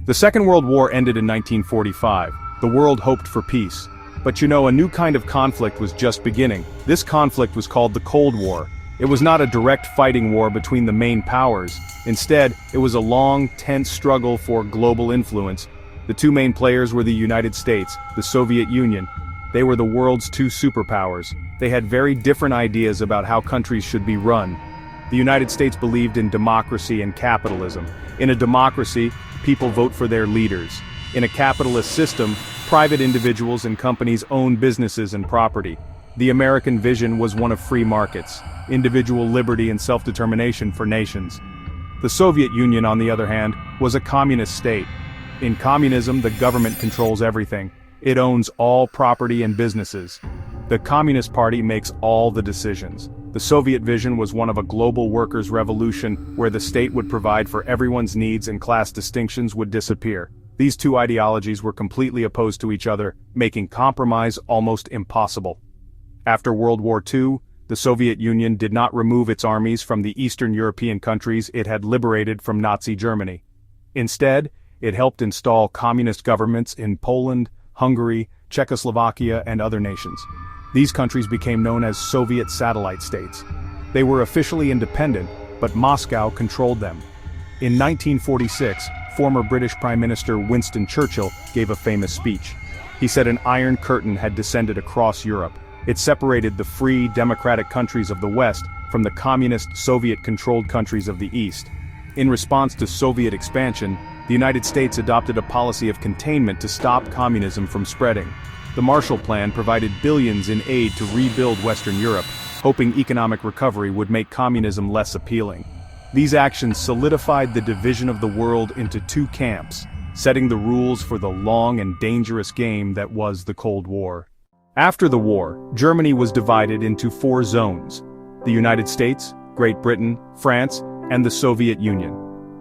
The Second World War ended in 1945. The world hoped for peace. But a new kind of conflict was just beginning. This conflict was called the Cold War. It was not a direct fighting war between the main powers. Instead, it was a long, tense struggle for global influence. The two main players were the United States, the Soviet Union. They were the world's two superpowers. They had very different ideas about how countries should be run. The United States believed in democracy and capitalism. In a democracy, people vote for their leaders. In a capitalist system, private individuals and companies own businesses and property. The American vision was one of free markets, individual liberty and self-determination for nations. The Soviet Union, on the other hand, was a communist state. In communism, the government controls everything. It owns all property and businesses. The Communist Party makes all the decisions. The Soviet vision was one of a global workers' revolution where the state would provide for everyone's needs and class distinctions would disappear. These two ideologies were completely opposed to each other, making compromise almost impossible. After World War II, the Soviet Union did not remove its armies from the Eastern European countries it had liberated from Nazi Germany. Instead, it helped install communist governments in Poland, Hungary, Czechoslovakia, and other nations. These countries became known as Soviet satellite states. They were officially independent, but Moscow controlled them. In 1946, former British Prime Minister Winston Churchill gave a famous speech. He said an iron curtain had descended across Europe. It separated the free, democratic countries of the West from the communist, Soviet-controlled countries of the East. In response to Soviet expansion, the United States adopted a policy of containment to stop communism from spreading. The Marshall Plan provided billions in aid to rebuild Western Europe, hoping economic recovery would make communism less appealing. These actions solidified the division of the world into two camps, setting the rules for the long and dangerous game that was the Cold War. After the war, Germany was divided into four zones: the United States, Great Britain, France, and the Soviet Union.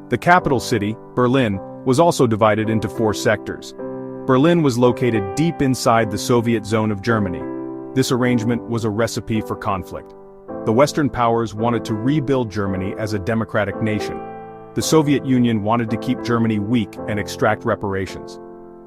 The capital city, Berlin, was also divided into four sectors. Berlin was located deep inside the Soviet zone of Germany. This arrangement was a recipe for conflict. The Western powers wanted to rebuild Germany as a democratic nation. The Soviet Union wanted to keep Germany weak and extract reparations.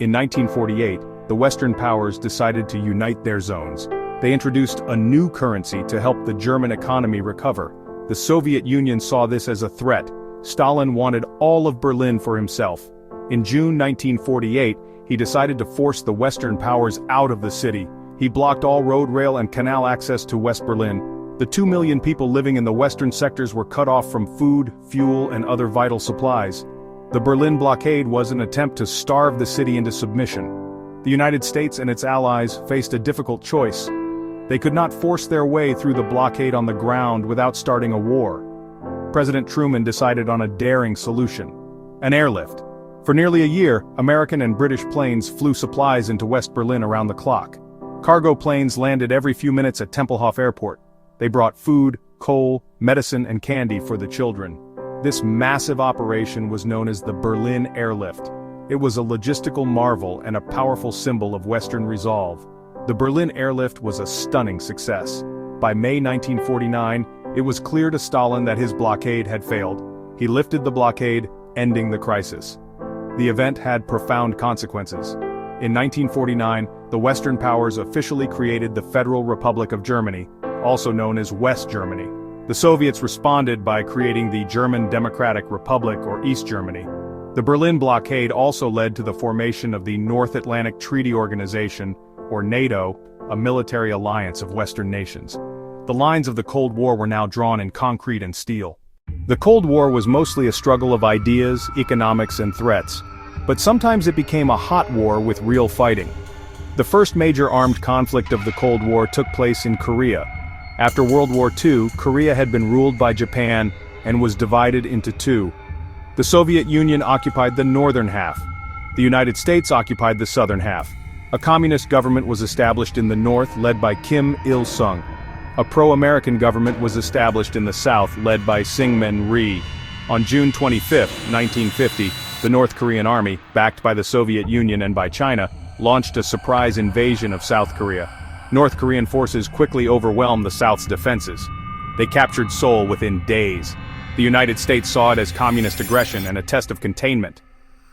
In 1948, the Western powers decided to unite their zones. They introduced a new currency to help the German economy recover. The Soviet Union saw this as a threat. Stalin wanted all of Berlin for himself. In June 1948, he decided to force the Western powers out of the city. He blocked all road, rail, and canal access to West Berlin. The 2 million people living in the western sectors were cut off from food, fuel, and other vital supplies. The Berlin blockade was an attempt to starve the city into submission. The United States and its allies faced a difficult choice. They could not force their way through the blockade on the ground without starting a war. President Truman decided on a daring solution: an airlift. For nearly a year, American and British planes flew supplies into West Berlin around the clock. Cargo planes landed every few minutes at Tempelhof Airport. They brought food, coal, medicine, and candy for the children. This massive operation was known as the Berlin Airlift. It was a logistical marvel and a powerful symbol of Western resolve. The Berlin Airlift was a stunning success. By May 1949, it was clear to Stalin that his blockade had failed. He lifted the blockade, ending the crisis. The event had profound consequences. In 1949, the Western powers officially created the Federal Republic of Germany, also known as West Germany. The Soviets responded by creating the German Democratic Republic, or East Germany. The Berlin blockade also led to the formation of the North Atlantic Treaty Organization, or NATO, a military alliance of Western nations. The lines of the Cold War were now drawn in concrete and steel. The Cold War was mostly a struggle of ideas, economics, and threats. But sometimes it became a hot war with real fighting. The first major armed conflict of the Cold War took place in Korea. After World War II, Korea had been ruled by Japan and was divided into two. The Soviet Union occupied the northern half. The United States occupied the southern half. A communist government was established in the north led by Kim Il-sung. A pro-American government was established in the south led by Syngman Rhee. On June 25, 1950, the North Korean army, backed by the Soviet Union and by China, launched a surprise invasion of South Korea. North Korean forces quickly overwhelmed the South's defenses. They captured Seoul within days. The United States saw it as communist aggression and a test of containment.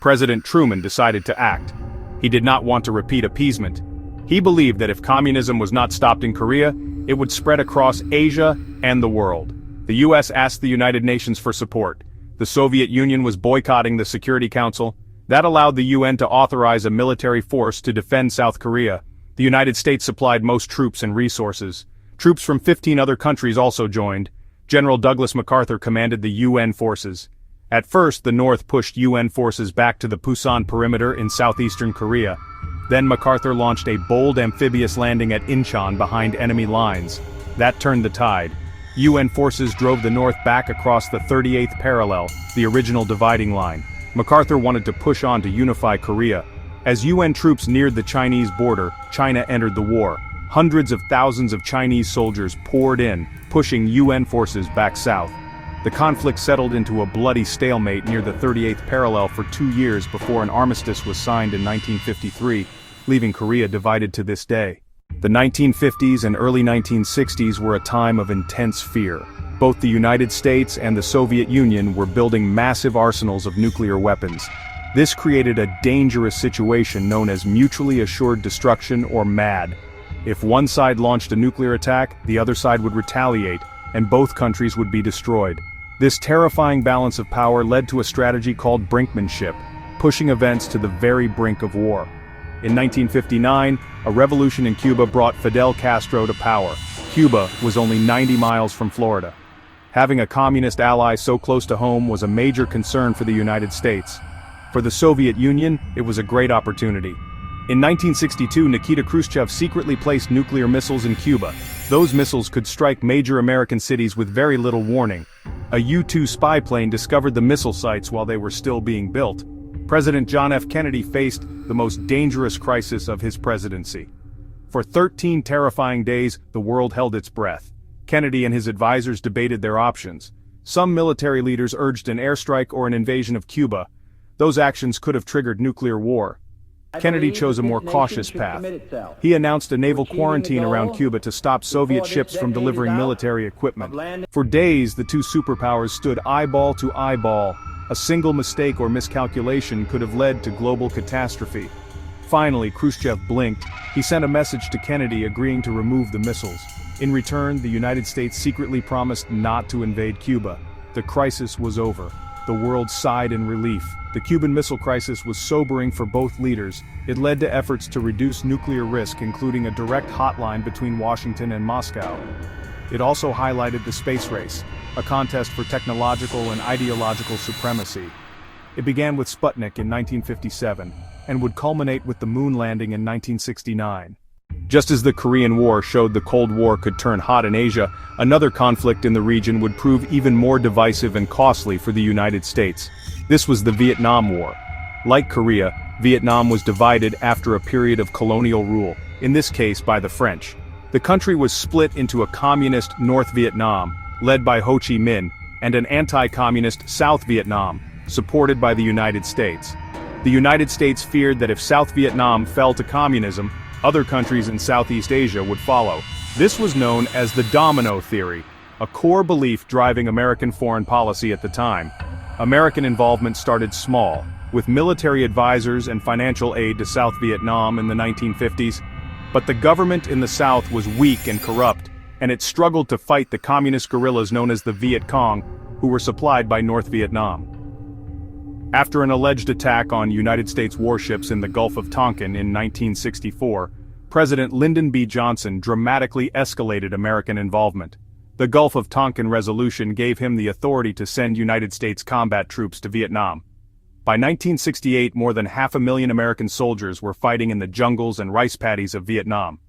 President Truman decided to act. He did not want to repeat appeasement. He believed that if communism was not stopped in Korea, it would spread across Asia and the world. The US asked the United Nations for support. The Soviet Union was boycotting the Security Council. That allowed the UN to authorize a military force to defend South Korea. The United States supplied most troops and resources. Troops from 15 other countries also joined. General Douglas MacArthur commanded the UN forces. At first, the North pushed UN forces back to the Pusan perimeter in southeastern Korea. Then MacArthur launched a bold amphibious landing at Incheon behind enemy lines. That turned the tide. UN forces drove the North back across the 38th parallel, the original dividing line. MacArthur wanted to push on to unify Korea. As UN troops neared the Chinese border, China entered the war. Hundreds of thousands of Chinese soldiers poured in, pushing UN forces back south. The conflict settled into a bloody stalemate near the 38th parallel for 2 years before an armistice was signed in 1953, leaving Korea divided to this day. The 1950s and early 1960s were a time of intense fear. Both the United States and the Soviet Union were building massive arsenals of nuclear weapons. This created a dangerous situation known as mutually assured destruction or MAD. If one side launched a nuclear attack, the other side would retaliate, and both countries would be destroyed. This terrifying balance of power led to a strategy called brinkmanship, pushing events to the very brink of war. In 1959, a revolution in Cuba brought Fidel Castro to power. Cuba was only 90 miles from Florida. Having a communist ally so close to home was a major concern for the United States. For the Soviet Union, it was a great opportunity. In 1962, Nikita Khrushchev secretly placed nuclear missiles in Cuba. Those missiles could strike major American cities with very little warning. A U-2 spy plane discovered the missile sites while they were still being built. President John F. Kennedy faced the most dangerous crisis of his presidency. For 13 terrifying days, the world held its breath. Kennedy and his advisors debated their options. Some military leaders urged an airstrike or an invasion of Cuba. Those actions could have triggered nuclear war. Kennedy chose a more cautious path. He announced a naval quarantine around Cuba to stop Soviet ships from delivering military equipment. For days, the two superpowers stood eyeball to eyeball. A single mistake or miscalculation could have led to global catastrophe. Finally, Khrushchev blinked. He sent a message to Kennedy agreeing to remove the missiles. In return, the United States secretly promised not to invade Cuba. The crisis was over. The world sighed in relief. The Cuban Missile Crisis was sobering for both leaders. It led to efforts to reduce nuclear risk, including a direct hotline between Washington and Moscow. It also highlighted the space race, a contest for technological and ideological supremacy. It began with Sputnik in 1957, and would culminate with the moon landing in 1969. Just as the Korean War showed the Cold War could turn hot in Asia, another conflict in the region would prove even more divisive and costly for the United States. This was the Vietnam War. Like Korea, Vietnam was divided after a period of colonial rule, in this case by the French. The country was split into a communist North Vietnam, led by Ho Chi Minh, and an anti-communist South Vietnam, supported by the United States. The United States feared that if South Vietnam fell to communism, other countries in Southeast Asia would follow. This was known as the domino theory, a core belief driving American foreign policy at the time. American involvement started small, with military advisors and financial aid to South Vietnam in the 1950s, but the government in the South was weak and corrupt, and it struggled to fight the communist guerrillas known as the Viet Cong, who were supplied by North Vietnam. After an alleged attack on United States warships in the Gulf of Tonkin in 1964, President Lyndon B. Johnson dramatically escalated American involvement. The Gulf of Tonkin resolution gave him the authority to send United States combat troops to Vietnam. By 1968, more than 500,000 American soldiers were fighting in the jungles and rice paddies of Vietnam.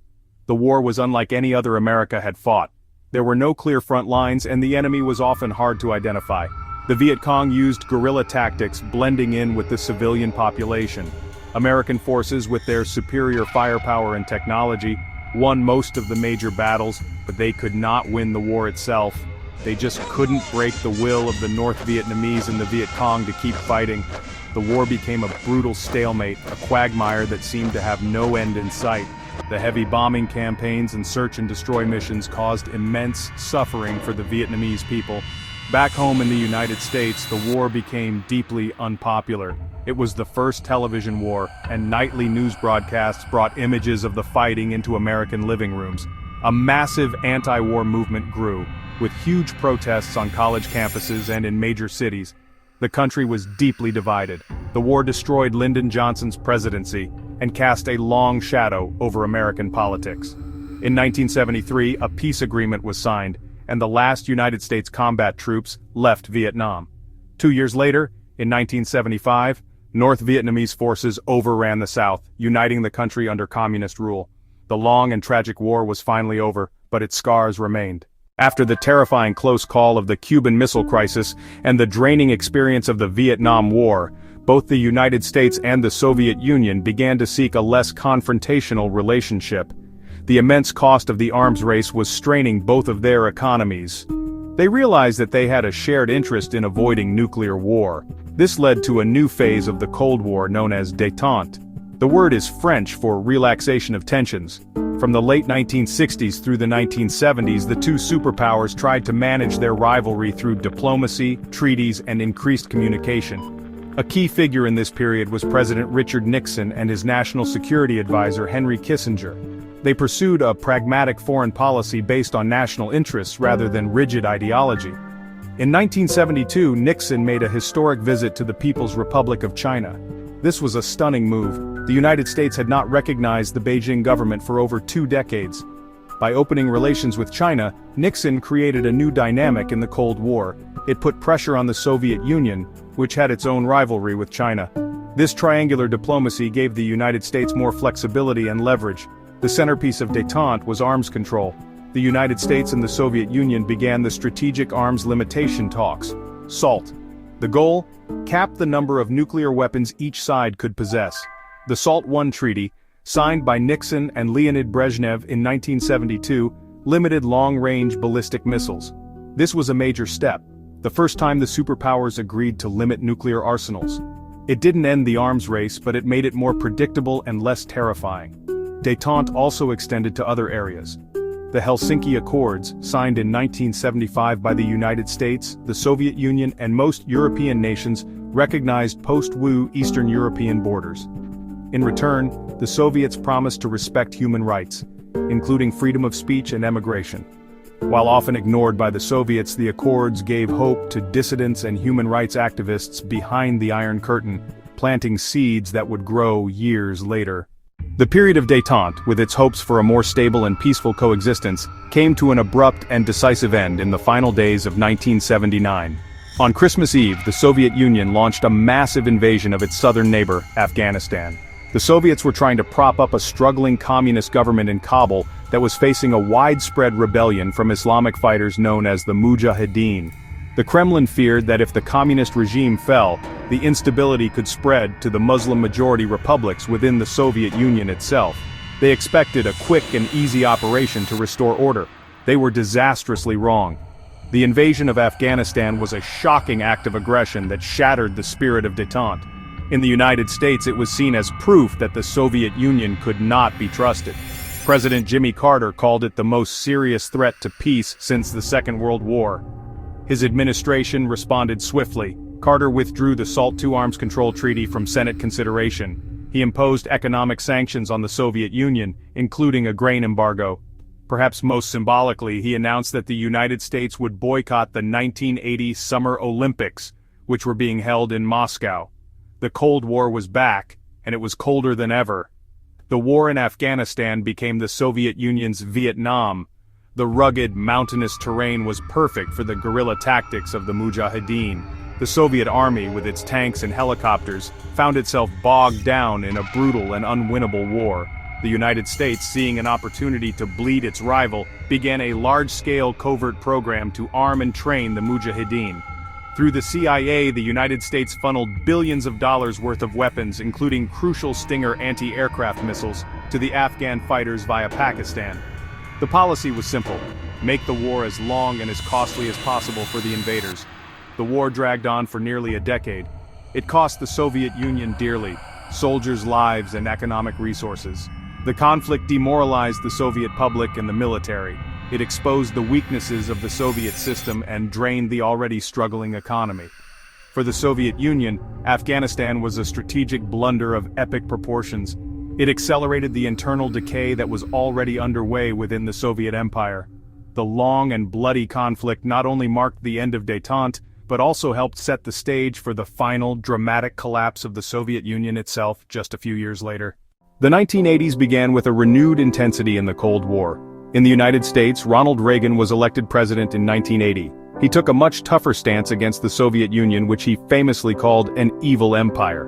The war was unlike any other America had fought. There were no clear front lines, and the enemy was often hard to identify. The Viet Cong used guerrilla tactics, blending in with the civilian population. American forces, with their superior firepower and technology, won most of the major battles, but they could not win the war itself. They just couldn't break the will of the North Vietnamese and the Viet Cong to keep fighting. The war became a brutal stalemate, a quagmire that seemed to have no end in sight. The heavy bombing campaigns and search and destroy missions caused immense suffering for the Vietnamese people. Back home in the United States, the war became deeply unpopular. It was the first television war, and nightly news broadcasts brought images of the fighting into American living rooms. A massive anti-war movement grew, with huge protests on college campuses and in major cities. The country was deeply divided. The war destroyed Lyndon Johnson's presidency and cast a long shadow over American politics. In 1973, a peace agreement was signed, and the last United States combat troops left Vietnam. 2 years later, in 1975, North Vietnamese forces overran the South, uniting the country under communist rule. The long and tragic war was finally over, but its scars remained. After the terrifying close call of the Cuban Missile Crisis and the draining experience of the Vietnam War, both the United States and the Soviet Union began to seek a less confrontational relationship. The immense cost of the arms race was straining both of their economies. They realized that they had a shared interest in avoiding nuclear war. This led to a new phase of the Cold War known as détente. The word is French for relaxation of tensions. From the late 1960s through the 1970s, the two superpowers tried to manage their rivalry through diplomacy, treaties, and increased communication. A key figure in this period was President Richard Nixon and his national security advisor Henry Kissinger. They pursued a pragmatic foreign policy based on national interests rather than rigid ideology. In 1972, Nixon made a historic visit to the People's Republic of China. This was a stunning move. The United States had not recognized the Beijing government for over 2 decades. By opening relations with China, Nixon created a new dynamic in the Cold War. It put pressure on the Soviet Union, which had its own rivalry with China. This triangular diplomacy gave the United States more flexibility and leverage. The centerpiece of détente was arms control. The United States and the Soviet Union began the Strategic Arms Limitation Talks, SALT. The goal? Cap the number of nuclear weapons each side could possess. The SALT I Treaty, signed by Nixon and Leonid Brezhnev in 1972, limited long-range ballistic missiles. This was a major step, the first time the superpowers agreed to limit nuclear arsenals. It didn't end the arms race, but it made it more predictable and less terrifying. Détente also extended to other areas. The Helsinki Accords, signed in 1975 by the United States, the Soviet Union, and most European nations, recognized post-war Eastern European borders. In return, the Soviets promised to respect human rights, including freedom of speech and emigration. While often ignored by the Soviets, the accords gave hope to dissidents and human rights activists behind the Iron Curtain, planting seeds that would grow years later. The period of détente, with its hopes for a more stable and peaceful coexistence, came to an abrupt and decisive end in the final days of 1979. On Christmas Eve, the Soviet Union launched a massive invasion of its southern neighbor, Afghanistan. The Soviets were trying to prop up a struggling communist government in Kabul that was facing a widespread rebellion from Islamic fighters known as the Mujahideen. The Kremlin feared that if the communist regime fell, the instability could spread to the Muslim-majority republics within the Soviet Union itself. They expected a quick and easy operation to restore order. They were disastrously wrong. The invasion of Afghanistan was a shocking act of aggression that shattered the spirit of détente. In the United States, it was seen as proof that the Soviet Union could not be trusted. President Jimmy Carter called it the most serious threat to peace since the Second World War. His administration responded swiftly. Carter withdrew the SALT II Arms Control Treaty from Senate consideration. He imposed economic sanctions on the Soviet Union, including a grain embargo. Perhaps most symbolically, he announced that the United States would boycott the 1980 Summer Olympics, which were being held in Moscow. The Cold War was back, and it was colder than ever. The war in Afghanistan became the Soviet Union's Vietnam. The rugged, mountainous terrain was perfect for the guerrilla tactics of the Mujahideen. The Soviet army, with its tanks and helicopters, found itself bogged down in a brutal and unwinnable war. The United States, seeing an opportunity to bleed its rival, began a large-scale covert program to arm and train the Mujahideen. Through the CIA, the United States funneled billions of dollars worth of weapons, including crucial Stinger anti-aircraft missiles, to the Afghan fighters via Pakistan. The policy was simple: make the war as long and as costly as possible for the invaders. The war dragged on for nearly a decade. It cost the Soviet Union dearly, soldiers' lives and economic resources. The conflict demoralized the Soviet public and the military. It exposed the weaknesses of the Soviet system and drained the already struggling economy. For the Soviet Union, Afghanistan was a strategic blunder of epic proportions. It accelerated the internal decay that was already underway within the Soviet Empire. The long and bloody conflict not only marked the end of détente, but also helped set the stage for the final, dramatic collapse of the Soviet Union itself just a few years later. The 1980s began with a renewed intensity in the Cold War. In the United States, Ronald Reagan was elected president in 1980. He took a much tougher stance against the Soviet Union, which he famously called an evil empire.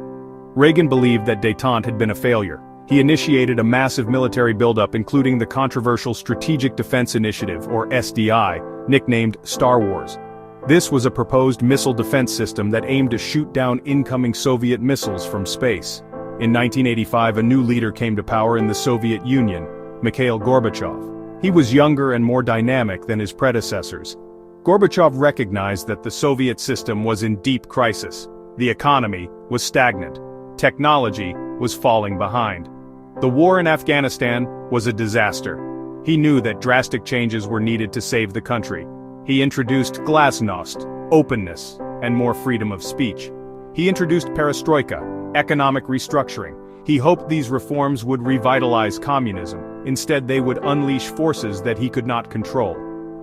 Reagan believed that détente had been a failure. He initiated a massive military buildup, including the controversial Strategic Defense Initiative, or SDI, nicknamed Star Wars. This was a proposed missile defense system that aimed to shoot down incoming Soviet missiles from space. In 1985, a new leader came to power in the Soviet Union, Mikhail Gorbachev. He was younger and more dynamic than his predecessors. Gorbachev recognized that the Soviet system was in deep crisis. The economy was stagnant. Technology was falling behind. The war in Afghanistan was a disaster. He knew that drastic changes were needed to save the country. He introduced glasnost, openness, and more freedom of speech. He introduced perestroika, economic restructuring. He hoped these reforms would revitalize communism. Instead, they would unleash forces that he could not control.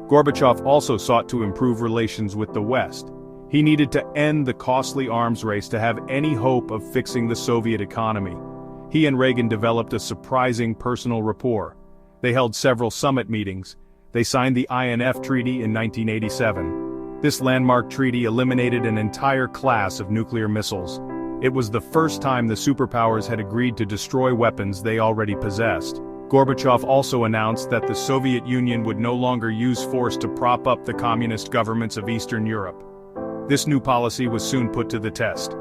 Gorbachev also sought to improve relations with the West. He needed to end the costly arms race to have any hope of fixing the Soviet economy. He and Reagan developed a surprising personal rapport. They held several summit meetings. They signed the INF Treaty in 1987. This landmark treaty eliminated an entire class of nuclear missiles. It was the first time the superpowers had agreed to destroy weapons they already possessed. Gorbachev also announced that the Soviet Union would no longer use force to prop up the communist governments of Eastern Europe. This new policy was soon put to the test.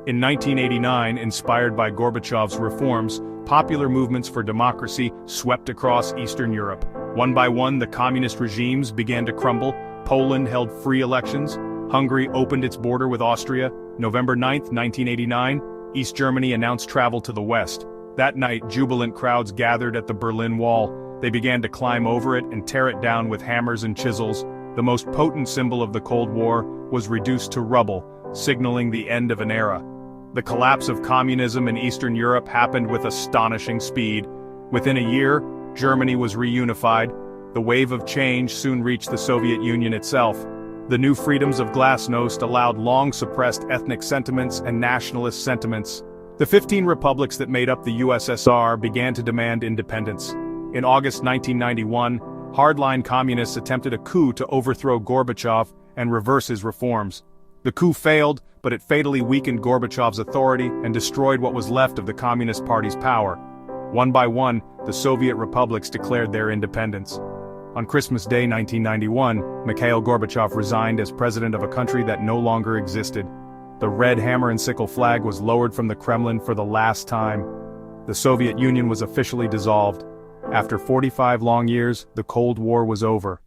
In 1989, inspired by Gorbachev's reforms, popular movements for democracy swept across Eastern Europe. One by one, the communist regimes began to crumble. Poland held free elections. Hungary opened its border with Austria. November 9, 1989, East Germany announced travel to the West. That night, jubilant crowds gathered at the Berlin Wall. They began to climb over it and tear it down with hammers and chisels. The most potent symbol of the Cold War was reduced to rubble, signaling the end of an era. The collapse of communism in Eastern Europe happened with astonishing speed. Within a year, Germany was reunified. The wave of change soon reached the Soviet Union itself. The new freedoms of glasnost allowed long-suppressed ethnic sentiments and nationalist sentiments. The 15 republics that made up the USSR began to demand independence. In August 1991, hardline communists attempted a coup to overthrow Gorbachev and reverse his reforms. The coup failed, but it fatally weakened Gorbachev's authority and destroyed what was left of the Communist Party's power. One by one, the Soviet republics declared their independence. On Christmas Day 1991, Mikhail Gorbachev resigned as president of a country that no longer existed. The red hammer and sickle flag was lowered from the Kremlin for the last time. The Soviet Union was officially dissolved. After 45 long years, the Cold War was over.